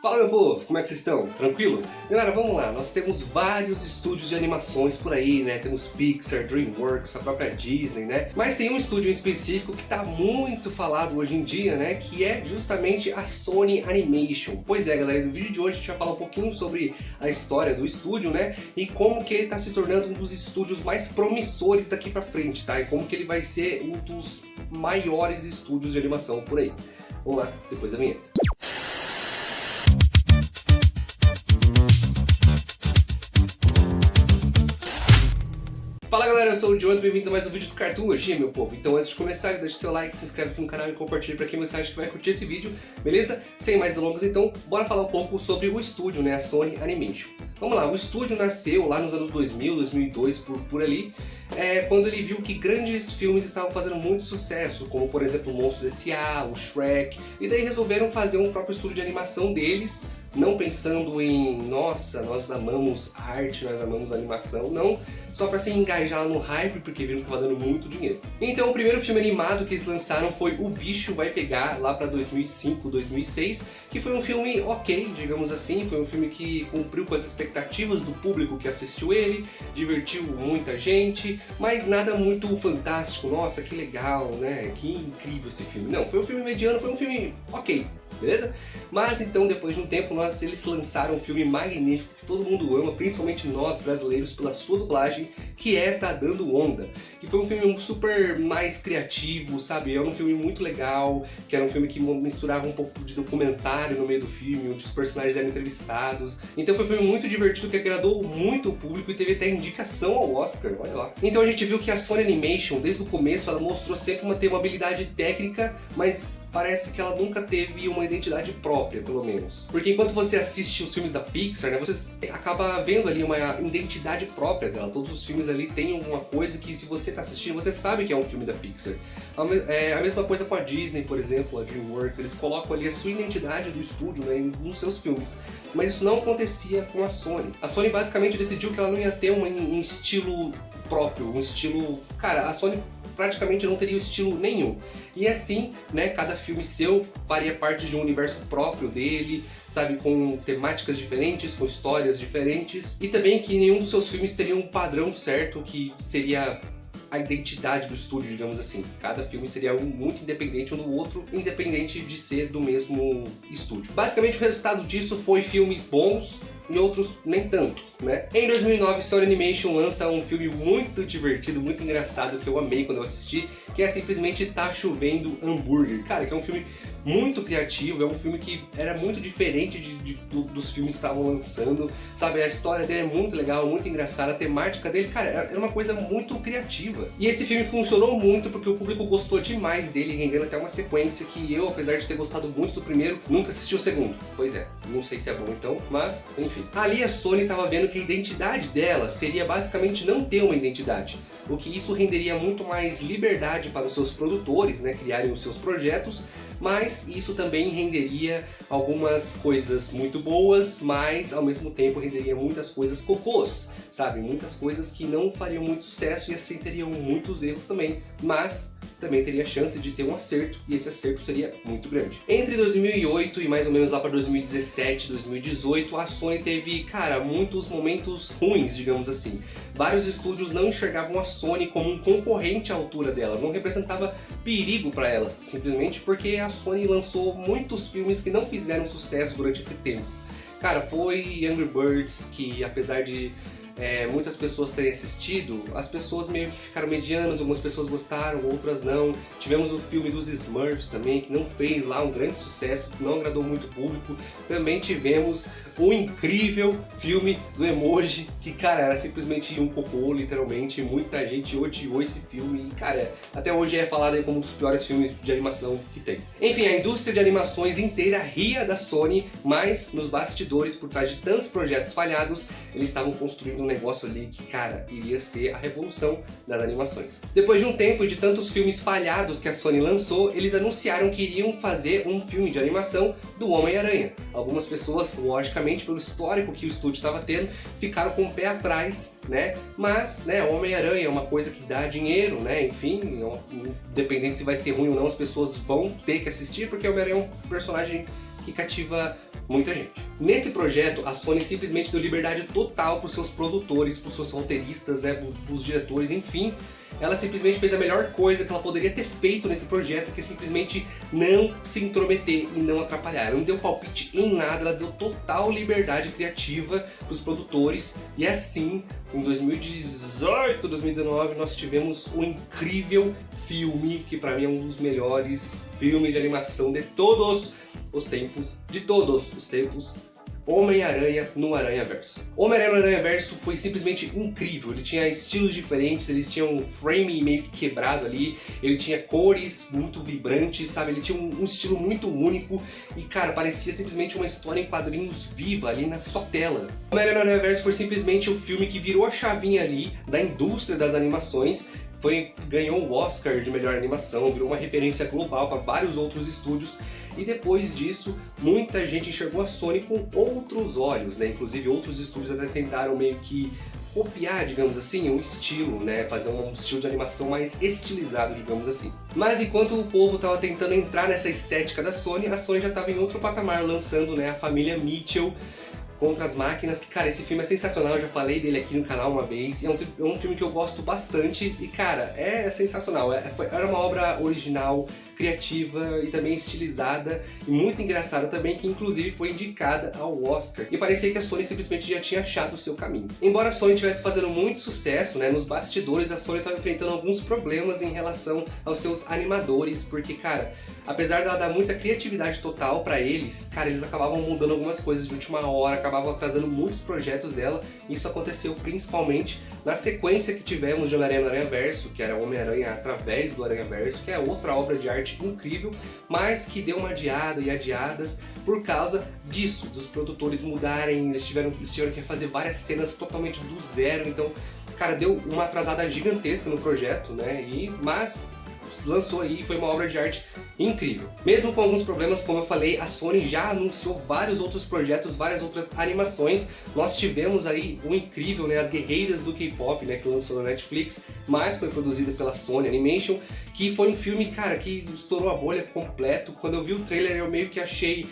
Fala meu povo, como é que vocês estão? Tranquilo? Galera, vamos lá, nós temos vários estúdios de animações por aí, né? Temos Pixar, DreamWorks, a própria Disney, né? Mas tem um estúdio em específico que tá muito falado hoje em dia, né? Que é justamente a Sony Animation. Pois é, galera, no vídeo de hoje a gente vai falar um pouquinho sobre a história do estúdio, né? E como que ele tá se tornando um dos estúdios mais promissores daqui pra frente, tá? E como que ele vai ser um dos maiores estúdios de animação por aí. Vamos lá, depois da vinheta. Fala galera, eu sou o Jonathan, bem-vindos a mais um vídeo do Cartoonlogia, meu povo. Então antes de começar, deixa seu like, se inscreve aqui no canal e compartilha pra quem você acha que vai curtir esse vídeo, beleza? Sem mais delongas, então, bora falar um pouco sobre o estúdio, né, a Sony Animation. Vamos lá, o estúdio nasceu lá nos anos 2000, 2002, por ali, quando ele viu que grandes filmes estavam fazendo muito sucesso, como por exemplo Monstros S.A., o Shrek, e daí resolveram fazer um próprio estúdio de animação deles, não pensando em, nossa, nós amamos arte, nós amamos animação, não, só pra se engajar no hype, porque viram que tava dando muito dinheiro. Então o primeiro filme animado que eles lançaram foi O Bicho Vai Pegar, lá pra 2005, 2006, que foi um filme ok, digamos assim, foi um filme que cumpriu com as expectativas do público que assistiu ele, divertiu muita gente, mas nada muito fantástico, nossa, que legal, né, que incrível esse filme. Não, foi um filme mediano, foi um filme ok, beleza? Mas então, depois de um tempo, eles lançaram um filme magnífico que todo mundo ama, principalmente nós brasileiros, pela sua dublagem, que é Tá Dando Onda, que foi um filme super mais criativo, sabe? Era um filme muito legal, que era um filme que misturava um pouco de documentário no meio do filme, onde os personagens eram entrevistados. Então foi um filme muito divertido, que agradou muito o público e teve até indicação ao Oscar, olha lá. Então a gente viu que a Sony Animation, desde o começo, ela mostrou sempre ter uma habilidade técnica, mas parece que ela nunca teve uma identidade própria, pelo menos. Porque enquanto você assiste os filmes da Pixar, né, você acaba vendo ali uma identidade própria dela. Todos os filmes ali têm alguma coisa que, se você está assistindo, você sabe que é um filme da Pixar. A mesma coisa com a Disney, por exemplo, a DreamWorks, eles colocam ali a sua identidade do estúdio, né, nos seus filmes. Mas isso não acontecia com a Sony. A Sony basicamente decidiu que ela não ia ter um estilo próprio, um estilo... Cara, a Sony praticamente não teria estilo nenhum. E assim, né, cada filme seu faria parte de um universo próprio dele, sabe, com temáticas diferentes, com histórias diferentes. E também que nenhum dos seus filmes teria um padrão certo que seria a identidade do estúdio, digamos assim. Cada filme seria um muito independente um do outro, independente de ser do mesmo estúdio. Basicamente o resultado disso foi filmes bons e outros nem tanto, né? Em 2009, Sony Animation lança um filme muito divertido, muito engraçado, que eu amei quando eu assisti, que é simplesmente Tá Chovendo Hambúrguer. Cara, que é um filme muito criativo, é um filme que era muito diferente dos filmes que estavam lançando, sabe? A história dele é muito legal, muito engraçada, a temática dele, cara, era uma coisa muito criativa. E esse filme funcionou muito porque o público gostou demais dele, rendendo até uma sequência que eu, apesar de ter gostado muito do primeiro, nunca assisti o segundo. Pois é, não sei se é bom então, mas enfim. Ali a Sony estava vendo que a identidade dela seria basicamente não ter uma identidade, o que isso renderia muito mais liberdade para os seus produtores, né, criarem os seus projetos, mas isso também renderia algumas coisas muito boas, mas ao mesmo tempo renderia muitas coisas cocôs, sabe? Muitas coisas que não fariam muito sucesso e assim teriam muitos erros também, mas também teria chance de ter um acerto, e esse acerto seria muito grande. Entre 2008 e mais ou menos lá para 2017, 2018, a Sony teve, cara, muitos momentos ruins, digamos assim. Vários estúdios não enxergavam a Sony como um concorrente à altura delas, não representava perigo para elas, simplesmente porque a Sony lançou muitos filmes que não fizeram sucesso durante esse tempo. Cara, foi Angry Birds, que apesar de muitas pessoas terem assistido, as pessoas meio que ficaram medianas, algumas pessoas gostaram, outras não. Tivemos o filme dos Smurfs também, que não fez lá um grande sucesso, não agradou muito o público. Também tivemos o incrível filme do Emoji, que, cara, era simplesmente um cocô, literalmente. Muita gente odiou esse filme e, cara, até hoje é falado aí como um dos piores filmes de animação que tem. Enfim, a indústria de animações inteira ria da Sony, mas nos bastidores, por trás de tantos projetos falhados, eles estavam construindo um negócio ali que, cara, iria ser a revolução das animações. Depois de um tempo e de tantos filmes falhados que a Sony lançou, eles anunciaram que iriam fazer um filme de animação do Homem-Aranha. Algumas pessoas, logicamente, pelo histórico que o estúdio estava tendo, ficaram com o pé atrás, né? Mas, né, Homem-Aranha é uma coisa que dá dinheiro, né? Enfim, independente se vai ser ruim ou não, as pessoas vão ter que assistir, porque o Homem-Aranha é um personagem que cativa muita gente. Nesse projeto, a Sony simplesmente deu liberdade total para os seus produtores, para os seus roteiristas, né, para os diretores, enfim. Ela simplesmente fez a melhor coisa que ela poderia ter feito nesse projeto, que é simplesmente não se intrometer e não atrapalhar. Ela não deu palpite em nada, ela deu total liberdade criativa para os produtores. E assim, em 2018, 2019, nós tivemos um incrível filme, que para mim é um dos melhores filmes de animação de todos os tempos, Homem-Aranha no Aranhaverso. Homem-Aranha no Aranhaverso foi simplesmente incrível, ele tinha estilos diferentes, eles tinham um frame meio que quebrado ali, ele tinha cores muito vibrantes, sabe, ele tinha um estilo muito único e, cara, parecia simplesmente uma história em quadrinhos viva ali na sua tela. Homem-Aranha no Aranhaverso foi simplesmente o filme que virou a chavinha ali da indústria das animações, ganhou o Oscar de melhor animação, virou uma referência global para vários outros estúdios e depois disso muita gente enxergou a Sony com outros olhos, né? Inclusive outros estúdios até tentaram meio que copiar, digamos assim, um estilo, né? Fazer um estilo de animação mais estilizado, digamos assim. Mas enquanto o povo estava tentando entrar nessa estética da Sony, a Sony já estava em outro patamar, lançando, né, a família Mitchell contra as máquinas, que, cara, esse filme é sensacional, eu já falei dele aqui no canal uma vez, e é um filme que eu gosto bastante, e, cara, é sensacional, era uma obra original, criativa e também estilizada, e muito engraçada também, que inclusive foi indicada ao Oscar, e parecia que a Sony simplesmente já tinha achado o seu caminho. Embora a Sony estivesse fazendo muito sucesso, né, nos bastidores, a Sony estava enfrentando alguns problemas em relação aos seus animadores, porque, cara, apesar dela dar muita criatividade total pra eles, cara, eles acabavam mudando algumas coisas de última hora, acabavam atrasando muitos projetos dela. Isso aconteceu principalmente na sequência que tivemos de Homem-Aranha no Aranhaverso, que era Homem-Aranha através do Aranhaverso, que é outra obra de arte incrível, mas que deu uma adiada e adiadas por causa disso, dos produtores mudarem, eles tiveram que fazer várias cenas totalmente do zero, então, cara, deu uma atrasada gigantesca no projeto, né, mas lançou aí, foi uma obra de arte incrível. Mesmo com alguns problemas, como eu falei, a Sony já anunciou vários outros projetos, várias outras animações. Nós tivemos aí o incrível, né, As Guerreiras do K-Pop, né, que lançou na Netflix, mas foi produzido pela Sony Animation, que foi um filme, cara, que estourou a bolha completo. Quando eu vi o trailer, eu meio que achei,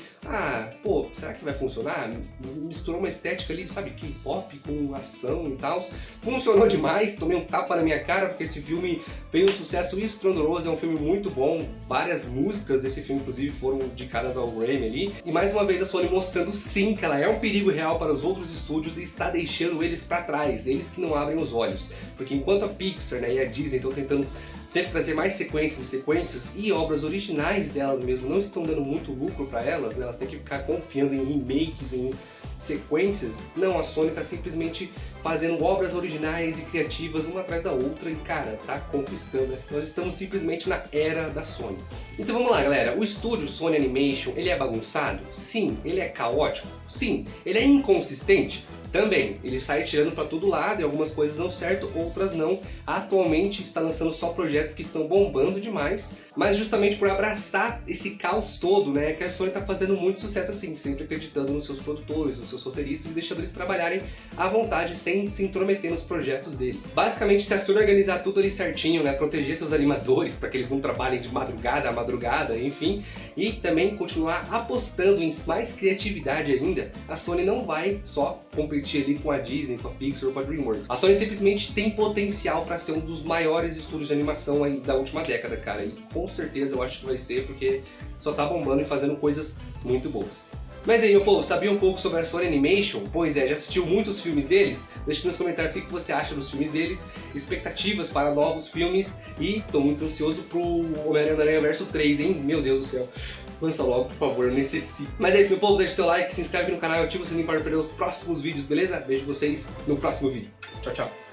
pô, será que vai funcionar? Misturou uma estética ali, sabe, K-pop com ação e tal. Funcionou demais, tomei um tapa na minha cara, porque esse filme fez um sucesso estrondoso, é um filme muito bom. Várias músicas desse filme, inclusive, foram dedicadas ao Grammy ali. E mais uma vez a Sony mostrando sim que ela é um perigo real para os outros estúdios e está deixando eles para trás, eles que não abrem os olhos. Porque enquanto a Pixar, né, e a Disney estão tentando sempre trazer mais sequências e obras originais delas mesmo não estão dando muito lucro para elas, né? Elas têm que ficar confiando em remakes, em sequências. Não, a Sony está simplesmente fazendo obras originais e criativas uma atrás da outra e, cara, tá conquistando. Nós estamos simplesmente na era da Sony. Então vamos lá, galera. O estúdio Sony Animation, ele é bagunçado? Sim. Ele é caótico? Sim. Ele é inconsistente? Também, ele sai tirando para todo lado e algumas coisas dão certo, outras não. Atualmente está lançando só projetos que estão bombando demais, mas justamente por abraçar esse caos todo, né, que a Sony está fazendo muito sucesso assim, sempre acreditando nos seus produtores, nos seus roteiristas e deixando eles trabalharem à vontade sem se intrometer nos projetos deles. Basicamente, se a Sony organizar tudo ali certinho, né, proteger seus animadores para que eles não trabalhem de madrugada a madrugada, enfim, e também continuar apostando em mais criatividade ainda, a Sony não vai só competir ali com a Disney, com a Pixar ou com a DreamWorks. A Sony simplesmente tem potencial para ser um dos maiores estúdios de animação aí da última década, cara. E com certeza eu acho que vai ser, porque só tá bombando e fazendo coisas muito boas. Mas aí, meu povo, sabia um pouco sobre a Sony Animation? Pois é, já assistiu muitos filmes deles? Deixa aqui nos comentários o que você acha dos filmes deles, expectativas para novos filmes, e tô muito ansioso pro Homem-Aranha no Aranhaverso 3, hein? Meu Deus do céu. Lança logo, por favor, eu necessito. Mas é isso, meu povo, deixa seu like, se inscreve no canal e ativa o sininho para não perder os próximos vídeos, beleza? Vejo vocês no próximo vídeo. Tchau, tchau.